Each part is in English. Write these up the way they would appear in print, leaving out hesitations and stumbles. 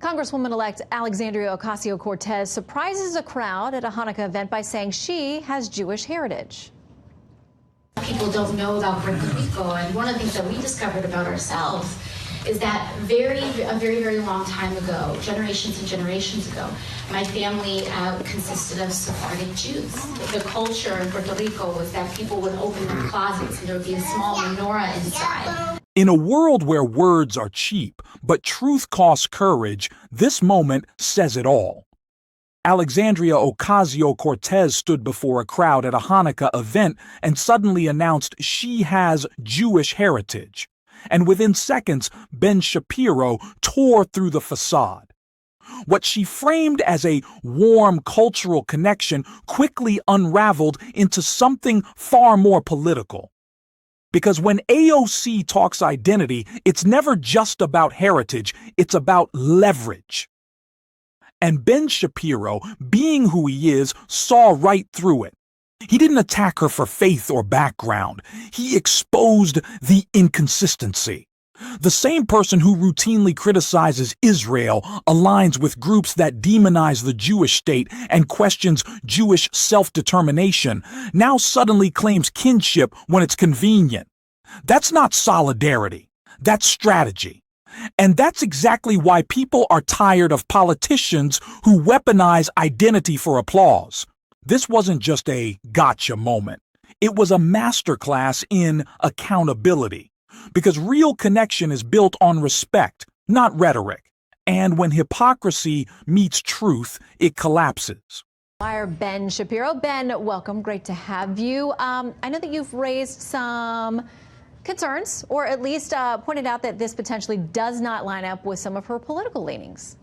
Congresswoman-elect Alexandria Ocasio-Cortez surprises a crowd at a Hanukkah event by saying she has Jewish heritage. People don't know about Puerto Rico, and one of the things that we discovered about ourselves is that a very long time ago, generations and generations ago, my family consisted of Sephardic Jews. The culture in Puerto Rico was that people would open their closets and there would be a small menorah inside. In a world where words are cheap, but truth costs courage, this moment says it all. Alexandria Ocasio-Cortez stood before a crowd at a Hanukkah event and suddenly announced she has Jewish heritage. And within seconds, Ben Shapiro tore through the facade. What she framed as a warm cultural connection quickly unraveled into something far more political. Because when AOC talks identity, it's never just about heritage, it's about leverage. And Ben Shapiro, being who he is, saw right through it. He didn't attack her for faith or background. He exposed the inconsistency. The same person who routinely criticizes Israel aligns with groups that demonize the Jewish state and questions Jewish self-determination, now suddenly claims kinship when it's convenient. That's not solidarity. That's strategy. And that's exactly why people are tired of politicians who weaponize identity for applause. This wasn't just a gotcha moment. It was a masterclass in accountability. Because real connection is built on respect, not rhetoric. And when hypocrisy meets truth, it collapses. Ben Shapiro. Ben, welcome. Great to have you. I know that you've raised some concerns, or at least pointed out that this potentially does not line up with some of her political leanings.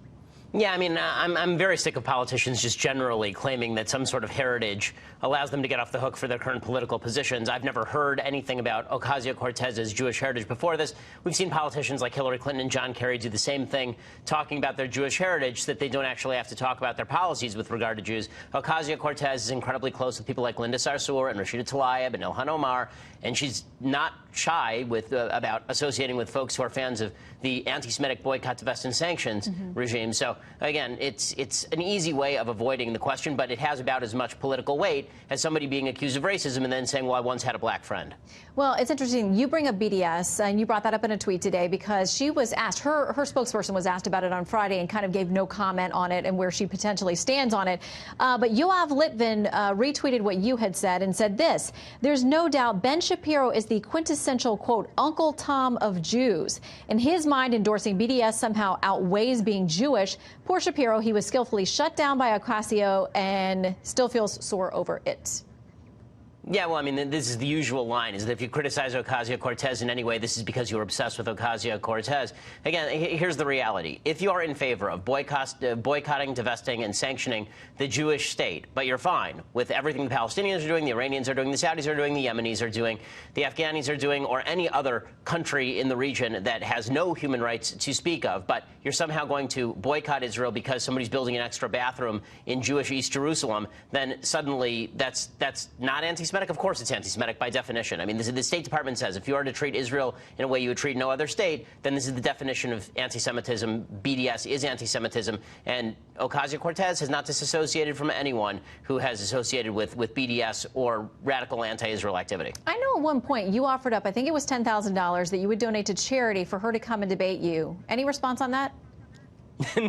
Yeah, I mean, I'm very sick of politicians just generally claiming that some sort of heritage allows them to get off the hook for their current political positions. I've never heard anything about Ocasio-Cortez's Jewish heritage before this. We've seen politicians like Hillary Clinton and John Kerry do the same thing, talking about their Jewish heritage, so that they don't actually have to talk about their policies with regard to Jews. Ocasio-Cortez is incredibly close with people like Linda Sarsour and Rashida Tlaib and Ilhan Omar, and she's not shy about associating with folks who are fans of the anti-Semitic boycott, divest, and sanctions regime. So, again, it's an easy way of avoiding the question, but it has about as much political weight as somebody being accused of racism and then saying, well, I once had a black friend. Well, it's interesting. You bring up BDS, and you brought that up in a tweet today because she was asked, her spokesperson was asked about it on Friday and kind of gave no comment on it and where she potentially stands on it. But Yoav Litvin retweeted what you had said and said this: there's no doubt Ben Shapiro is the quintessential, quote, Uncle Tom of Jews. In his mind, endorsing BDS somehow outweighs being Jewish. Poor Shapiro, he was skillfully shut down by Ocasio and still feels sore over it. Yeah, well, I mean, this is the usual line, is that if you criticize Ocasio-Cortez in any way, this is because you're obsessed with Ocasio-Cortez. Again, here's the reality. If you are in favor of boycotting, divesting, and sanctioning the Jewish state, but you're fine with everything the Palestinians are doing, the Iranians are doing, the Saudis are doing, the Yemenis are doing, the Afghanis are doing, or any other country in the region that has no human rights to speak of, but you're somehow going to boycott Israel because somebody's building an extra bathroom in Jewish East Jerusalem, then suddenly that's not anti-Semitic. Of course it's anti-Semitic by definition. I mean, the State Department says if you are to treat Israel in a way you would treat no other state, then this is the definition of anti-Semitism. BDS is anti-Semitism. And Ocasio-Cortez has not disassociated from anyone who has associated with BDS or radical anti-Israel activity. I know at one point you offered up, I think it was $10,000 that you would donate to charity for her to come and debate you. Any response on that?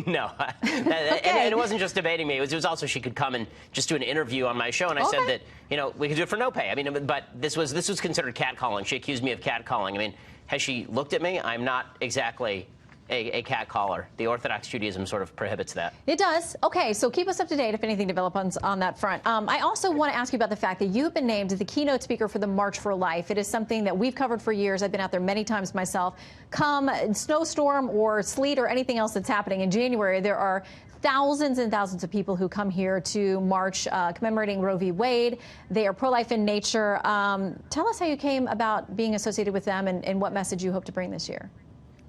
No, okay. and it wasn't just debating me. It was also she could come and just do an interview on my show, and I said that, you know, we could do it for no pay. I mean, but this was considered catcalling. She accused me of catcalling. I mean, has she looked at me? I'm not exactly a catcaller. The Orthodox Judaism sort of prohibits that. It does. Okay, so keep us up to date if anything develops on that front. I also want to ask you about the fact that you've been named the keynote speaker for the March for Life. It is something that we've covered for years. I've been out there many times myself. Come snowstorm or sleet or anything else that's happening in January, there are thousands and thousands of people who come here to march commemorating Roe v. Wade. They are pro-life in nature. Tell us how you came about being associated with them and what message you hope to bring this year.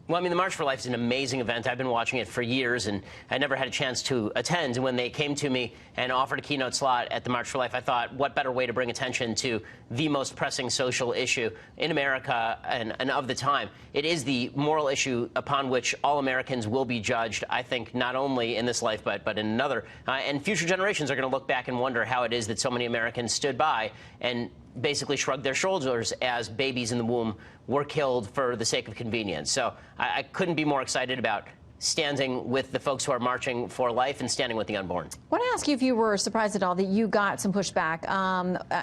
Well, I mean, the March for Life is an amazing event. I've been watching it for years, and I never had a chance to attend. And when they came to me and offered a keynote slot at the March for Life, I thought, what better way to bring attention to the most pressing social issue in America and of the time? It is the moral issue upon which all Americans will be judged, I think, not only in this life, but in another. And future generations are going to look back and wonder how it is that so many Americans stood by and basically shrugged their shoulders as babies in the womb were killed for the sake of convenience. So I couldn't be more excited about standing with the folks who are marching for life and standing with the unborn. I want to ask you if you were surprised at all that you got some pushback.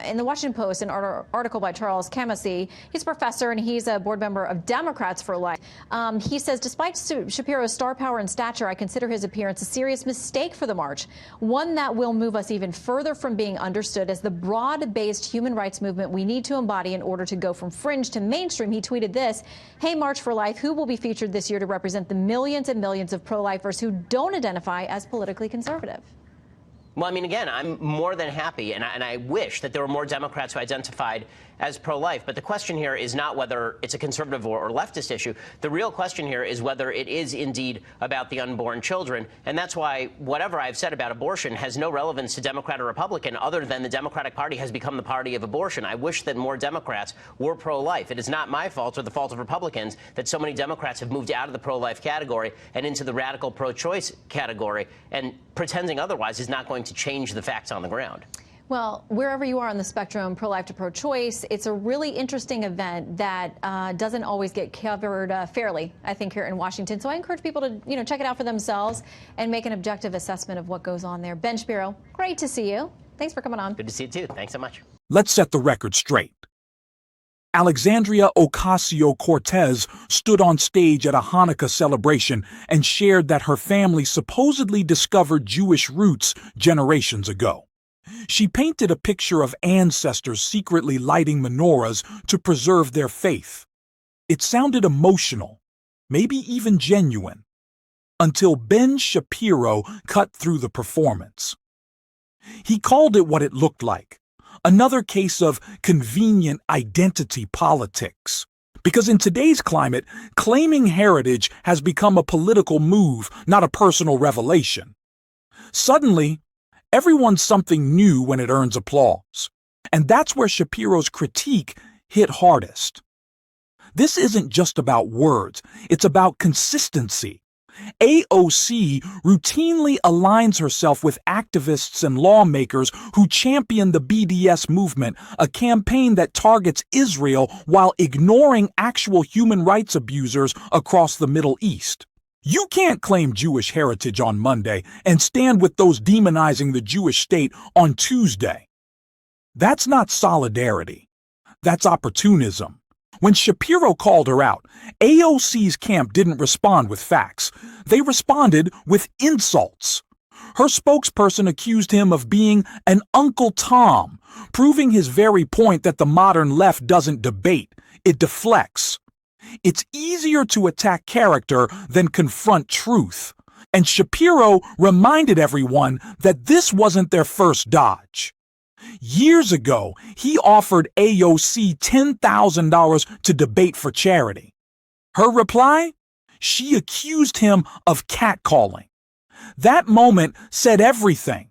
In the Washington Post, an article by Charles Kamasi, he's a professor and he's a board member of Democrats for Life. He says, despite Shapiro's star power and stature, I consider his appearance a serious mistake for the march, one that will move us even further from being understood as the broad-based human rights movement we need to embody in order to go from fringe to mainstream. He tweeted this: "Hey, March for Life, who will be featured this year to represent the millions and millions of pro-lifers who don't identify as politically conservative?" Well, I mean, again, I'm more than happy, and I wish that there were more Democrats who identified as pro-life. But the question here is not whether it's a conservative or leftist issue. The real question here is whether it is indeed about the unborn children. And that's why whatever I've said about abortion has no relevance to Democrat or Republican other than the Democratic Party has become the party of abortion. I wish that more Democrats were pro-life. It is not my fault or the fault of Republicans that so many Democrats have moved out of the pro-life category and into the radical pro-choice category. And pretending otherwise is not going to change the facts on the ground. Well, wherever you are on the spectrum, pro-life to pro-choice, it's a really interesting event that doesn't always get covered fairly, I think, here in Washington. So I encourage people to, check it out for themselves and make an objective assessment of what goes on there. Ben Shapiro, great to see you. Thanks for coming on. Good to see you, too. Thanks so much. Let's set the record straight. Alexandria Ocasio-Cortez stood on stage at a Hanukkah celebration and shared that her family supposedly discovered Jewish roots generations ago. She painted a picture of ancestors secretly lighting menorahs to preserve their faith. It sounded emotional, maybe even genuine, until Ben Shapiro cut through the performance. He called it what it looked like: another case of convenient identity politics. Because in today's climate, claiming heritage has become a political move, not a personal revelation. Suddenly, everyone's something new when it earns applause. And that's where Shapiro's critique hit hardest. This isn't just about words, it's about consistency. AOC routinely aligns herself with activists and lawmakers who champion the BDS movement, a campaign that targets Israel while ignoring actual human rights abusers across the Middle East. You can't claim Jewish heritage on Monday and stand with those demonizing the Jewish state on Tuesday. That's not solidarity. That's opportunism. When Shapiro called her out, AOC's camp didn't respond with facts. They responded with insults. Her spokesperson accused him of being an Uncle Tom, proving his very point that the modern left doesn't debate, it deflects. It's easier to attack character than confront truth. And Shapiro reminded everyone that this wasn't their first dodge. Years ago, he offered AOC $10,000 to debate for charity. Her reply? She accused him of catcalling. That moment said everything.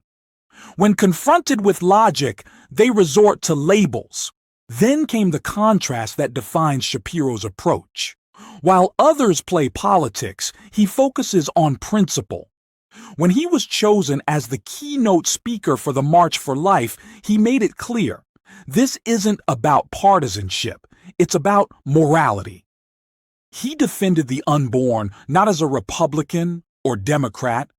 When confronted with logic, they resort to labels. Then came the contrast that defines Shapiro's approach. While others play politics, he focuses on principle. When he was chosen as the keynote speaker for the March for Life, he made it clear, this isn't about partisanship, it's about morality. He defended the unborn not as a Republican or Democrat,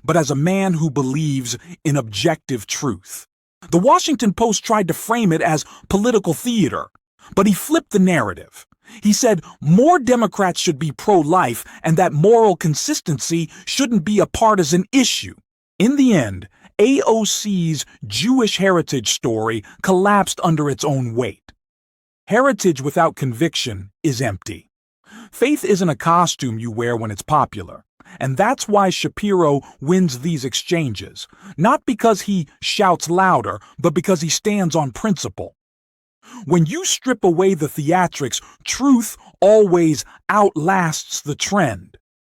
but as a man who believes in objective truth. The Washington Post tried to frame it as political theater, but he flipped the narrative. He said more Democrats should be pro-life and that moral consistency shouldn't be a partisan issue. In the end, AOC's Jewish heritage story collapsed under its own weight. Heritage without conviction is empty. Faith isn't a costume you wear when it's popular. And that's why Shapiro wins these exchanges, not because he shouts louder, but because he stands on principle. When you strip away the theatrics, truth always outlasts the trend.